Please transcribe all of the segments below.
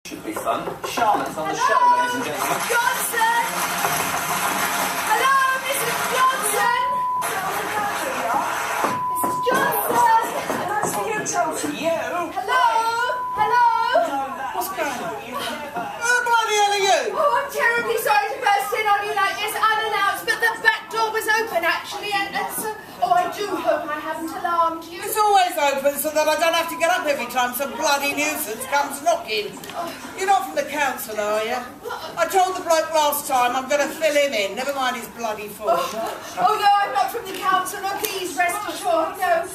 Should be fun. Charlotte's on the show, ladies and gentlemen. Johnson! Hello, Mrs. Johnson! Mrs. Johnson! Nice to hear from you. Hello? Hello? What's going on? Who the bloody hell are you? Oh, I'm terribly sorry to burst in on you like this unannounced, but the back door was open actually, and so... Oh, I do hope I haven't alarmed you. It's always open so that I don't have to get up every time some bloody nuisance comes knocking. You're not from the council, are you? I told the bloke last time I'm going to fill him in. Never mind his bloody form. Oh, no, I'm not from the council. No, please rest assured. No.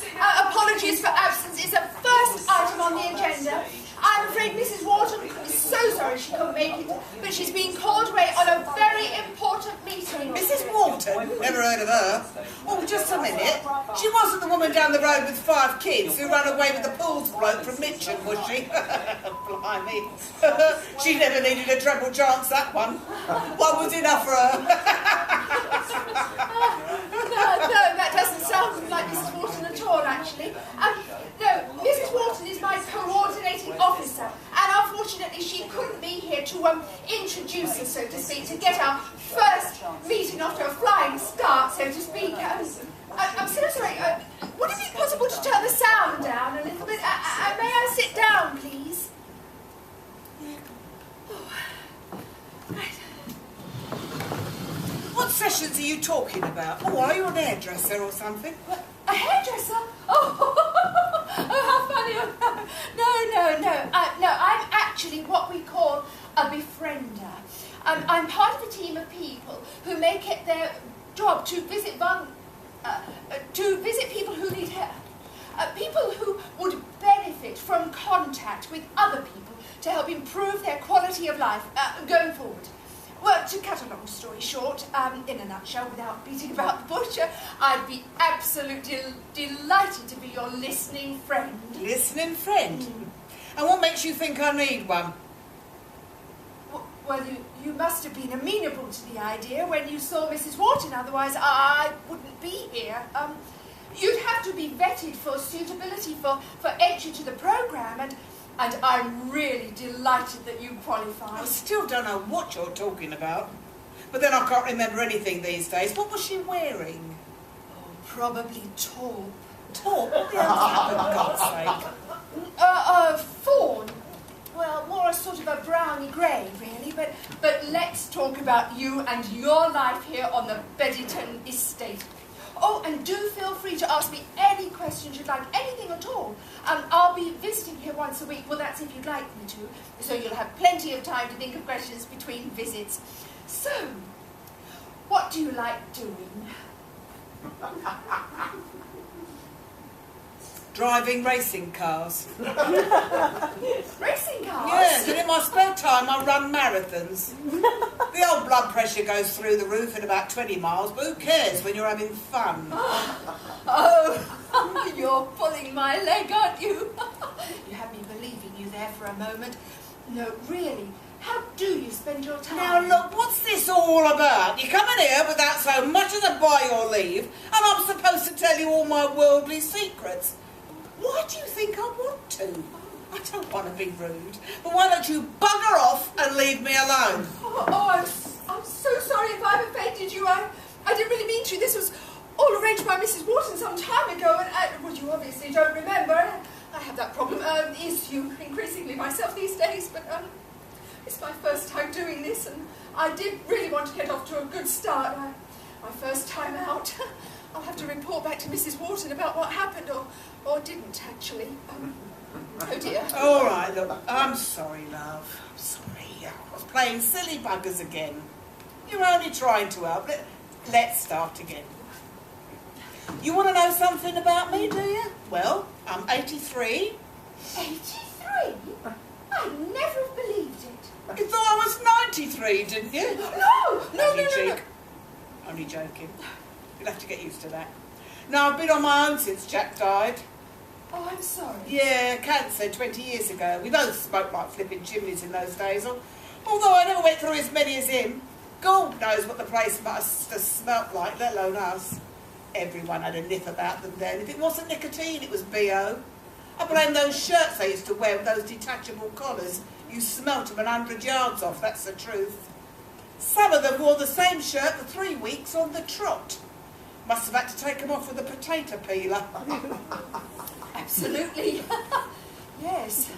Apologies for absence. It's the first item on the agenda. I'm afraid Mrs. Wharton is so sorry she couldn't make it, but she's been called away on a very important meeting. Mrs. Wharton? Never heard of her. Oh, just a minute. She wasn't the woman down the road with 5 kids who ran away with the pools bloke from Mitcham, was she? Blimey. She never needed a treble chance, that one. One was enough for her. No, that doesn't sound like Mrs. Wharton at all, actually. No, Mrs. Wharton is my coordinating officer, and unfortunately she couldn't be here to introduce us, so to speak, to get our first meeting after a flying start, so to speak. I'm so sorry. Would it be possible to turn the sound down a little bit? May I sit down, please? Oh, right. What sessions are you talking about? Oh, are you an hairdresser or something? A hairdresser? Oh, how funny. No, I'm actually what we call a befriender. I'm part of a team of people who make it their job to visit people who need help. People who would benefit from contact with other people to help improve their quality of life going forward. Well, to cut a long story short, in a nutshell, without beating about the bush, I'd be absolutely delighted to be your listening friend. Listening friend? And what makes you think I need one? Well, you must have been amenable to the idea when you saw Mrs. Wharton, otherwise I wouldn't be here. You'd have to be vetted for suitability for entry to the programme, and I'm really delighted that you qualify. I still don't know what you're talking about. But then I can't remember anything these days. What was she wearing? Oh, probably taupe. Taupe? What the hell's happened, for God's sake? Fawn. Well, more a sort of a browny grey, really. But let's talk about you and your life here on the Beddyton estate. Oh, and do feel free to ask me any questions you'd like, anything at all. I'll be visiting here once a week. Well, that's if you'd like me to. So you'll have plenty of time to think of questions between visits. So, what do you like doing? Driving racing cars. Racing cars? Yes, and in my spare time I run marathons. The old blood pressure goes through the roof at about 20 miles, but who cares when you're having fun? Oh, you're pulling my leg, aren't you? You had me believing you there for a moment. No, really, how do you spend your time? Now look, what's this all about? You come in here without so much as a by your leave, and I'm supposed to tell you all my worldly secrets. Why do you think I want to? I don't want to be rude, but why don't you bugger off and leave me alone? I'm so sorry if I've offended you. I didn't really mean to. This was all arranged by Mrs. Wharton some time ago, and well, you obviously don't remember. I have that problem issue increasingly myself these days, but it's my first time doing this, and I did really want to get off to a good start. My first time out. I'll have to report back to Mrs. Wharton about what happened, or didn't actually. Oh dear. All right, look, I'm sorry, love. I'm sorry. I was playing silly buggers again. You're only trying to help. Let's start again. You want to know something about me, do you? Well, I'm 83. 83? I'd never have believed it. You thought I was 93, didn't you? No. Only joking. You'll have to get used to that. No, I've been on my own since Jack died. Oh, I'm sorry. Yeah, cancer 20 years ago. We both smoked like flipping chimneys in those days. Although I never went through as many as him. God knows what the place must have smelt like, let alone us. Everyone had a nip about them then. If it wasn't nicotine, it was B.O. I blame those shirts they used to wear with those detachable collars. You smelt them 100 yards off, that's the truth. Some of them wore the same shirt for 3 weeks on the trot. Must have had to take them off with a potato peeler. Absolutely. Yes.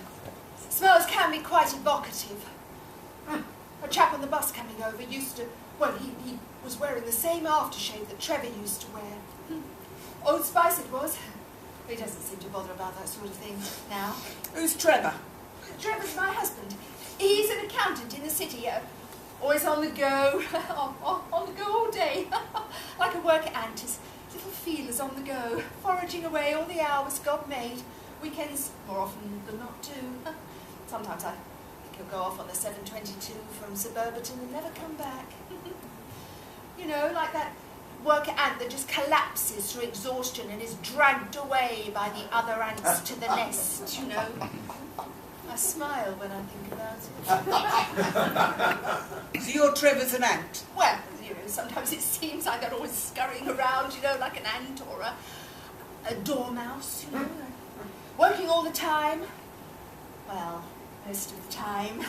Smells can be quite evocative. A chap on the bus coming over used to... Well, he was wearing the same aftershave that Trevor used to wear. Old Spice it was. He doesn't seem to bother about that sort of thing now. Who's Trevor? Trevor's my husband. He's an accountant in the city. Always on the go. On the go all day. Like a worker ant. His little feelers on the go. Foraging away all the hours God made. Weekends more often than not too. Sometimes I think he'll go off on the 7:22 from Suburbiton and never come back. You know, like that worker ant that just collapses through exhaustion and is dragged away by the other ants to the nest, you know. I smile when I think about it. So your Trevor's an ant? Well, you know, sometimes it seems like they're always scurrying around, you know, like an ant or a dormouse, you know. Working all the time. Well, most of the time.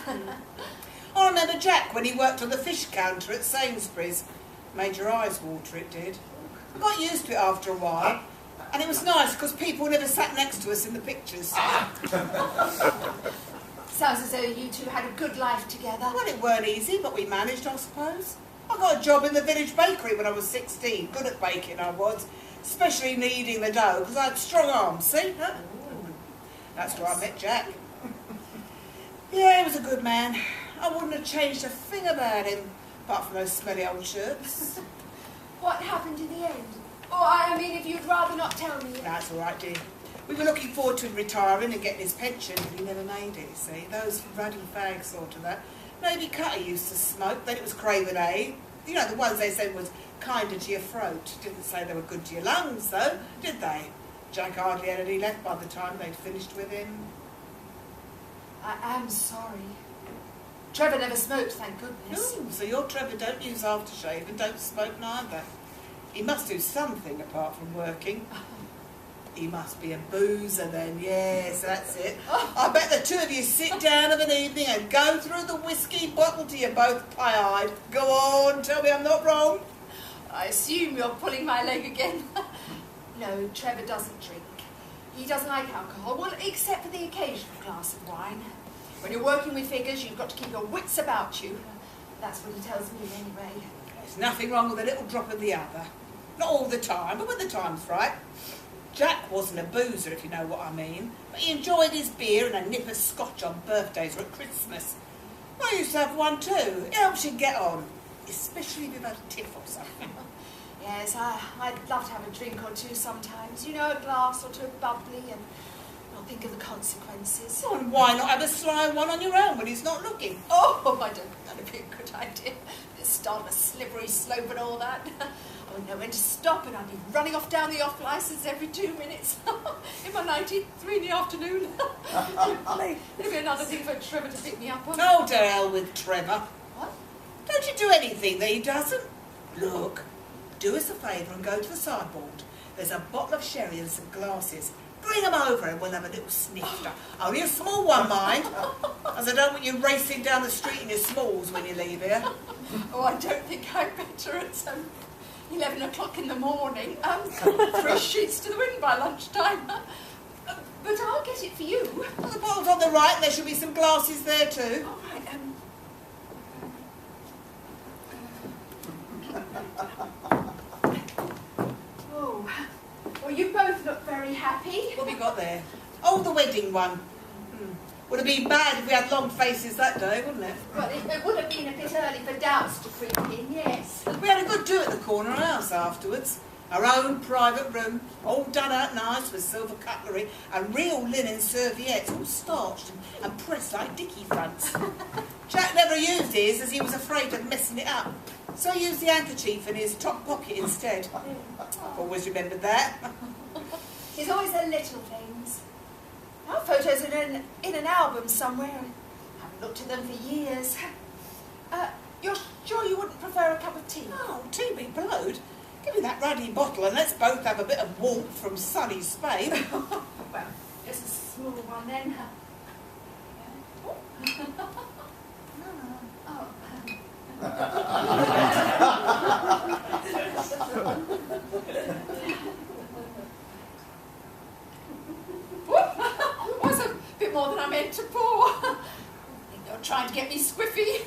I remember Jack when he worked on the fish counter at Sainsbury's. Made your eyes water, it did. I got used to it after a while, and it was nice because people never sat next to us in the pictures. Sounds as though you two had a good life together. Well, it weren't easy, but we managed, I suppose. I got a job in the village bakery when I was 16. Good at baking, I was. Especially kneading the dough, because I had strong arms, see? Huh? That's where I met Jack. Yeah, he was a good man. I wouldn't have changed a thing about him, apart from those smelly old shirts. What happened in the end? Oh, I mean, if you'd rather not tell me. That's all right, dear. We were looking forward to him retiring and getting his pension, but he never made it, you see. Those ruddy fags sort of that. Maybe Cutter used to smoke, then it was Craven A. You know, the ones they said was kinder to your throat. Didn't say they were good to your lungs, though, did they? Jack hardly had any left by the time they'd finished with him. I am sorry. Trevor never smoked, thank goodness. Ooh, so your Trevor don't use aftershave and don't smoke neither. He must do something apart from working. He must be a boozer then, yes, that's it. I bet the two of you sit down of an evening and go through the whiskey bottle till you're both pie-eyed. Go on, tell me I'm not wrong. I assume you're pulling my leg again. No, Trevor doesn't drink. He doesn't like alcohol, well, except for the occasional glass of wine. When you're working with figures, you've got to keep your wits about you. That's what he tells me anyway. There's nothing wrong with a little drop of the other. Not all the time, but when the time's right. Jack wasn't a boozer, if you know what I mean, but he enjoyed his beer and a nip of scotch on birthdays or at Christmas. I used to have one too. It helps you get on, especially if you've had a tiff or something. Yes, I'd love to have a drink or two sometimes. You know, a glass or two of bubbly and not think of the consequences. Oh, and why not have a sly one on your own when he's not looking? Oh, I don't think that'd be a good idea. Start a slippery slope and all that. I wouldn't know when to stop and I'd be running off down the off licence every 2 minutes. In my 93 in the afternoon. It'd be another thing for Trevor to pick me up on. Oh, to hell with Trevor. What? Don't you do anything that he doesn't? Look, do us a favour and go to the sideboard. There's a bottle of sherry and some glasses. Bring them over and we'll have a little snifter. Only a small one, mind, as I don't want you racing down the street in your smalls when you leave here. Oh, I don't think I'd better at 11 o'clock in the morning. 3 sheets to the wind by lunchtime. But I'll get it for you. Well, the bottle's on the right and there should be some glasses there too. All right, Oh, well, you both look very happy. What have we got there? Oh, the wedding one. Would have been bad if we had long faces that day, wouldn't it? Well, it would have been a bit early for doubts to creep in, yes. We had a good do at the corner house afterwards. Our own private room, all done out nice with silver cutlery and real linen serviettes, all starched and pressed like dicky fronts. Jack never used his as he was afraid of messing it up, so he used the handkerchief in his top pocket instead. I've always remembered that. It's always the little things. Our photos are in an album somewhere. I haven't looked at them for years. You're sure you wouldn't prefer a cup of tea? Oh, tea be blowed. Give me that ruddy bottle and let's both have a bit of warmth from sunny Spain. Well, just a small one then. Oh. Was a bit more than I meant to pour. You're trying to get me squiffy.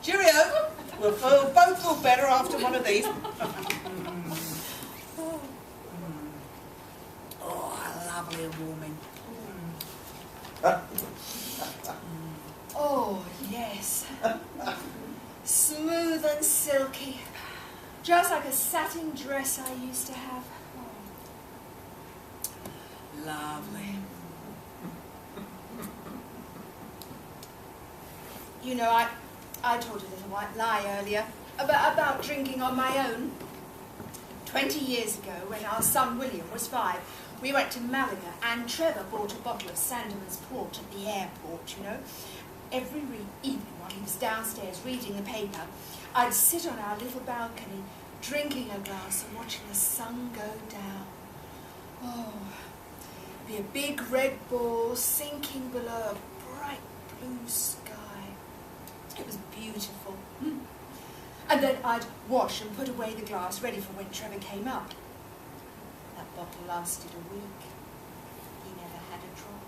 Cheerio. We'll both feel better after one of these. Oh, lovely and warming. Oh, yes. Smooth and silky. Just like a satin dress I used to have. Oh. Lovely. You know, I told a little white lie earlier about drinking on my own. 20 years ago, when our son William was 5, we went to Malaga and Trevor bought a bottle of Sandeman's port at the airport, you know. Every evening while he was downstairs reading the paper, I'd sit on our little balcony drinking a glass and watching the sun go down. Oh, it'd be a big red ball sinking below a bright blue sky. It was beautiful. And then I'd wash and put away the glass ready for when Trevor came up. That bottle lasted a week. He never had a drop.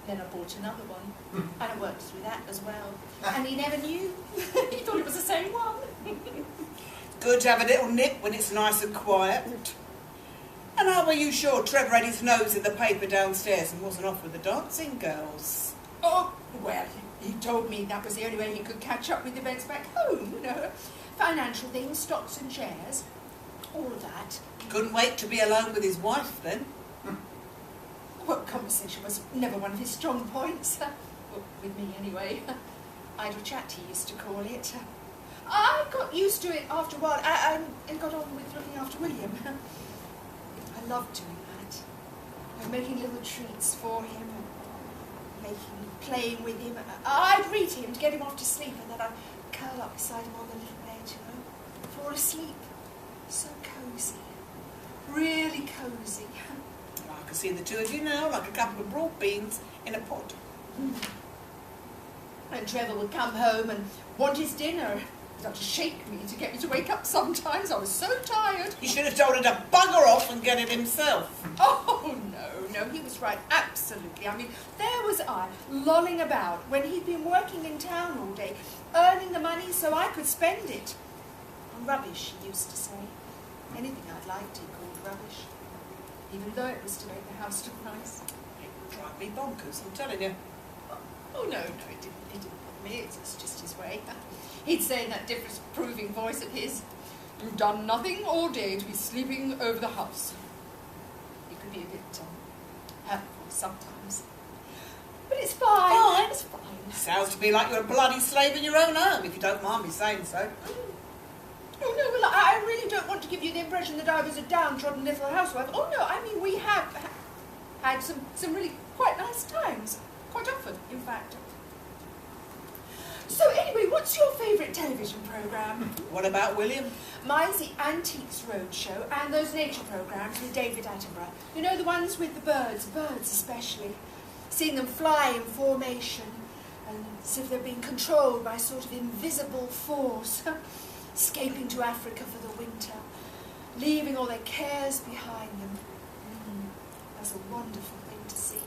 Then I bought another one, and I worked through that as well. And he never knew. He thought it was the same one. Good to have a little nip when it's nice and quiet. And how were you sure Trevor had his nose in the paper downstairs and wasn't off with the dancing girls? Oh, well, he told me that was the only way he could catch up with events back home, you know. Financial things, stocks and shares, all of that. Couldn't wait to be alone with his wife then. Well, conversation was never one of his strong points. Well, with me anyway. Idle chat, he used to call it. I got used to it after a while and got on with looking after William. I loved doing that. And making little treats for him and playing with him. I'd read to him to get him off to sleep, and then I'd curl up beside him on the little bed, you know, fall asleep. So cosy. Really cosy. I can see the two of you now, like a couple of broad beans in a pot. And Trevor would come home and want his dinner. He'd have to shake me to get me to wake up sometimes. I was so tired. He should have told her to bugger off and get it himself. Oh, no, he was right, absolutely. I mean, there was I, lolling about when he'd been working in town all day, earning the money so I could spend it. Rubbish, he used to say. Anything I'd liked he called rubbish. Even though it was to make the house look nice. It drive me bonkers, I'm telling you. Oh, no, it didn't bother me. It's just his way. He'd say in that disproving voice of his, "You've done nothing all day to be sleeping over the house." It could be a bit hurtful sometimes. But it's fine. Fine? It's fine. Sounds to me like you're a bloody slave in your own home, if you don't mind me saying so. Oh, no, well, I really don't want to give you the impression that I was a downtrodden little housewife. Oh, no, I mean, we have had some really quite nice times. Quite often, in fact. So, anyway, what's your favourite television programme? What about William? Mine's the Antiques Roadshow and those nature programmes with David Attenborough. You know, the ones with the birds especially. Seeing them fly in formation and as if they're being controlled by a sort of invisible force. Escaping to Africa for the winter, leaving all their cares behind them. That's a wonderful thing to see.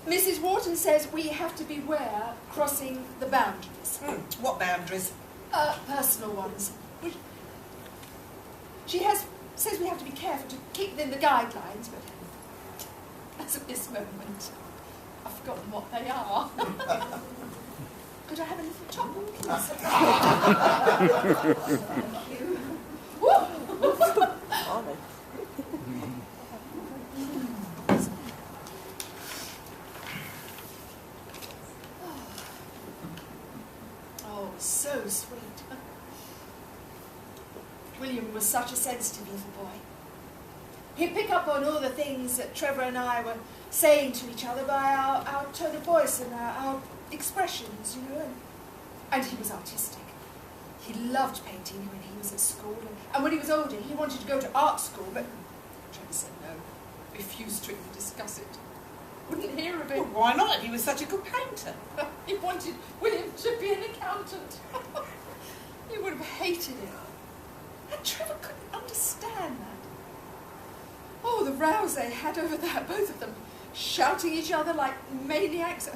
Mrs. Wharton says we have to beware crossing the boundaries. What boundaries? Personal ones. She says we have to be careful to keep within the guidelines, but as of this moment, I've forgotten what they are. Could I have a little Tomkins? Thank you. Oh, so sweet. William was such a sensitive little boy. He'd pick up on all the things that Trevor and I were saying to each other by our tone of voice and our expressions, you know, and he was artistic. He loved painting when he was at school, and when he was older, he wanted to go to art school, but Trevor said no, refused to even discuss it. wouldn't hear of it. Well, why not if he was such a good painter? He wanted William to be an accountant. He would have hated it. And Trevor couldn't understand that. Oh, the rows they had over that, both of them, shouting each other like maniacs.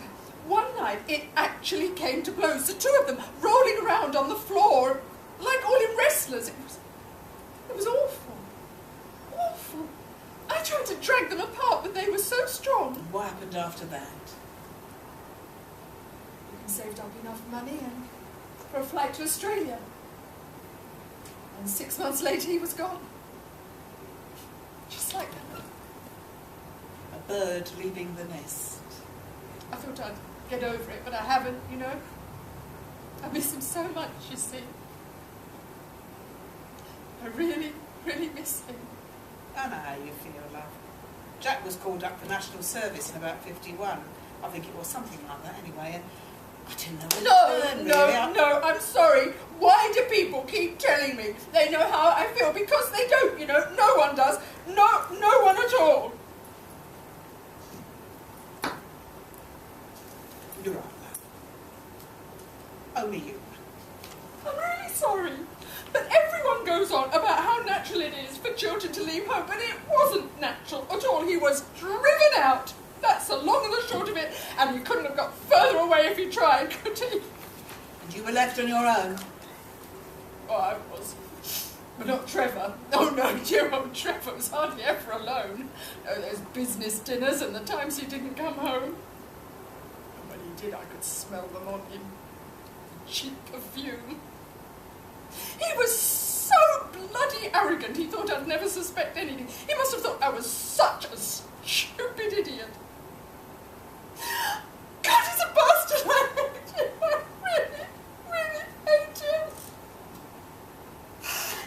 One night, it actually came to blows, the two of them rolling around on the floor like all in wrestlers. It was awful. Awful. I tried to drag them apart, but they were so strong. What happened after that? We saved up enough money and for a flight to Australia. And 6 months later, he was gone. Just like that. A bird leaving the nest. I thought I'd get over it, but I haven't, you know. I miss him so much, you see. I really, really miss him. I know how you feel, love. Jack was called up for national service in about 51. I think it was something like that anyway. And I didn't know where to turn, really. No, I'm sorry. Why do people keep telling me they know how I feel? Because they don't, you know. No one does. No one at all. You're right, love. Only you. I'm really sorry. But everyone goes on about how natural it is for children to leave home, but it wasn't natural at all. He was driven out. That's the long and the short of it, and he couldn't have got further away if he tried, could he? And you were left on your own? Oh, I was. But not Trevor. Oh no, dear old Trevor was hardly ever alone. No, those business dinners and the times he didn't come home. And when he did, I could smell them on him. Cheap perfume. He was so bloody arrogant, he thought I'd never suspect anything. He must have thought I was such a stupid idiot. God, he's a bastard! I hate him. I really, really hate him.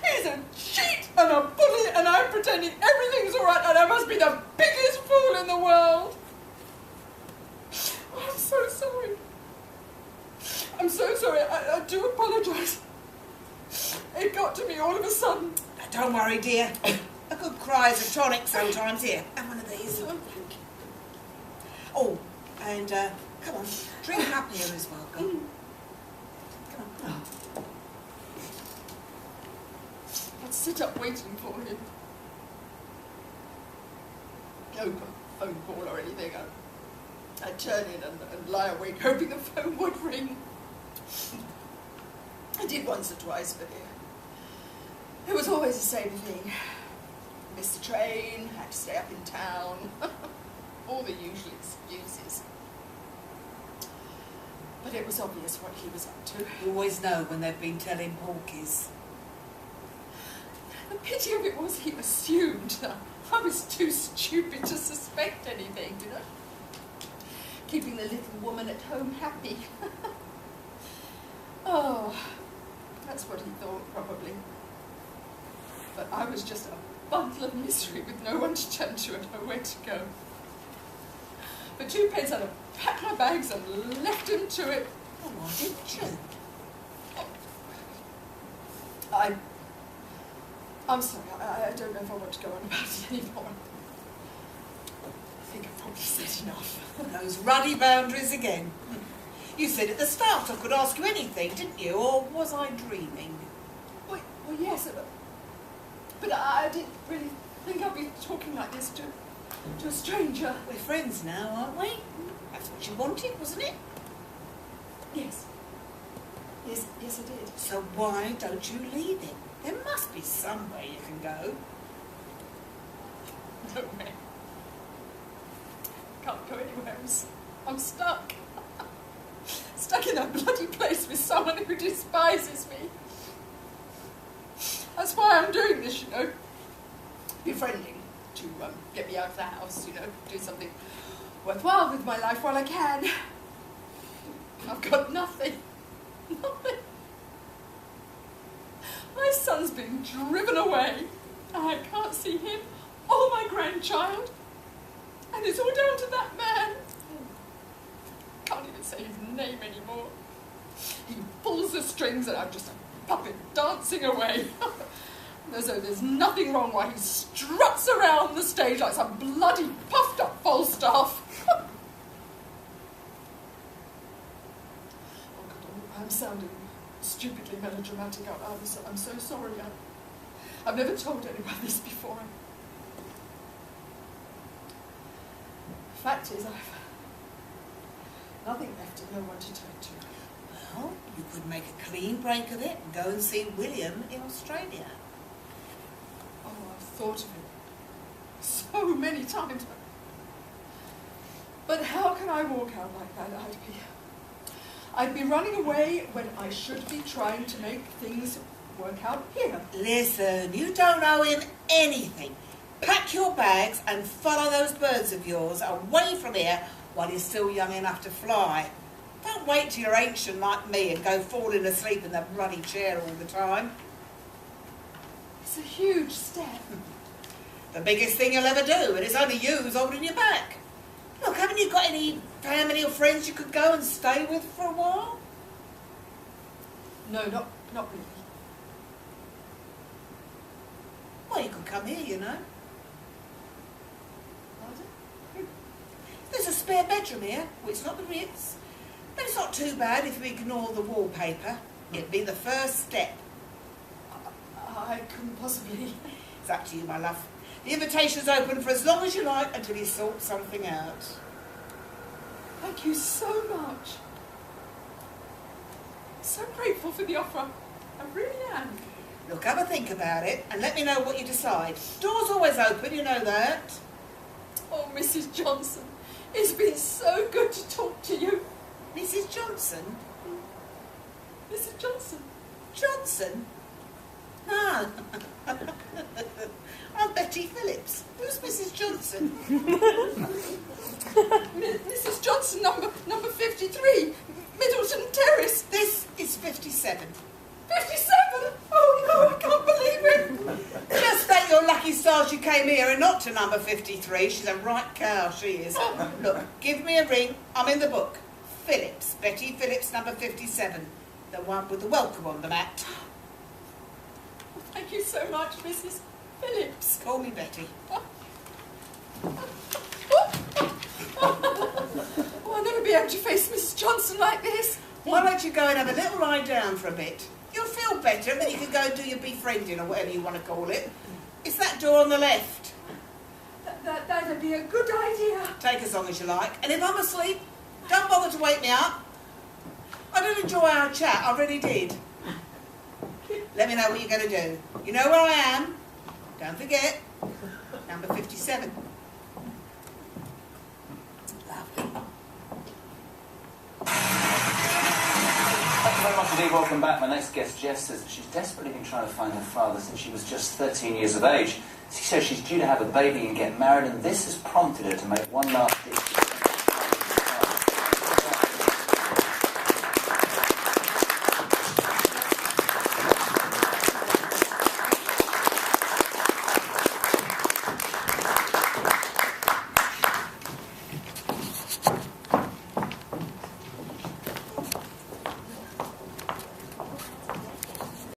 He's a cheat and a bully, and I'm pretending everything's all right, and I must be the biggest fool in the world. Oh, I'm so sorry. I'm so sorry. I do apologise. It got to me all of a sudden. Don't worry, dear. A good cry is a tonic sometimes. Here, have one of these. Oh, and come on, drink up here as well. Come on. I'd sit up waiting for him. No phone call or anything. I'd turn in and lie awake, hoping the phone would ring. I did once or twice, but it was always the same thing. Missed the train, had to stay up in town. All the usual excuses. But it was obvious what he was up to. You always know when they've been telling porkies. The pity of it was he assumed that I was too stupid to suspect anything, you know? Keeping the little woman at home happy. Oh, that's what he thought, probably. But I was just a bundle of misery with no one to turn to and nowhere to go. For 2 pence, I'd have packed my bags and left him to it. Oh, why didn't you? I'm sorry, I don't know if I want to go on about it anymore. I think I've probably said enough. Those ruddy boundaries again. You said at the start I could ask you anything, didn't you? Or was I dreaming? Well yes, but I didn't really think I'd be talking like this to a stranger. We're friends now, aren't we? That's what you wanted, wasn't it? Yes. Yes, I did. So why don't you leave it? There must be somewhere you can go. Nowhere. Can't go anywhere. I'm stuck. Stuck in that bloody place with someone who despises me. That's why I'm doing this, you know. Befriending. To get me out of the house, you know. Do something worthwhile with my life while I can. I've got nothing. Nothing. My son's been driven away. I can't see him or my grandchild. And it's all down to that man. Can't even say his name anymore. He pulls the strings and I'm just a puppet dancing away. As though there's nothing wrong while he struts around the stage like some bloody puffed up Falstaff. sounding stupidly melodramatic. I'm so sorry. I've never told anyone this before. The fact is, I've nothing left and no one to turn to. Well, you could make a clean break of it and go and see William in Australia. Oh, I've thought of it so many times. But how can I walk out like that? I'd be running away when I should be trying to make things work out here. Listen, you don't owe him anything. Pack your bags and follow those birds of yours away from here while you're still young enough to fly. Don't wait till you're ancient like me and go falling asleep in the bloody chair all the time. It's a huge step. The biggest thing you'll ever do, and it's only you who's holding you back. Look, haven't you got any family or friends you could go and stay with for a while? No, not really. Well, you could come here, you know. Pardon? There's a spare bedroom here. Well, it's not the Ritz, but it's not too bad if you ignore the wallpaper. It'd be the first step. I couldn't possibly. It's up to you, my love. The invitation's open for as long as you like until you sort something out. Thank you so much. So grateful for the offer. I really am. Look, have a think about it and let me know what you decide. Door's always open, you know that. Oh, Mrs. Johnson, it's been so good to talk to you. Mrs. Johnson? Mrs. Johnson? Johnson? No. I'm Betty Phillips. Who's Mrs. Johnson? Mrs. Johnson, number 53, Middleton Terrace. This is 57. 57? Oh no, I can't believe it. Just thank your lucky stars she came here and not to number 53. She's a right cow, she is. Look, give me a ring. I'm in the book. Phillips, Betty Phillips, number 57. The one with the welcome on the mat. Thank you so much, Mrs. Phillips. Call me Betty. Oh, I'll never be able to face Mrs. Johnson like this. Why don't you go and have a little lie down for a bit? You'll feel better and then you can go and do your befriending or whatever you want to call it. It's that door on the left. That'd be a good idea. Take as long as you like. And if I'm asleep, don't bother to wake me up. I did enjoy our chat, I really did. Let me know what you're going to do. You know where I am. Don't forget. Number 57. Lovely. Thank you very much indeed. Welcome back. My next guest, Jess, says that she's desperately been trying to find her father since she was just 13 years of age. She says she's due to have a baby and get married, and this has prompted her to make one last ditch.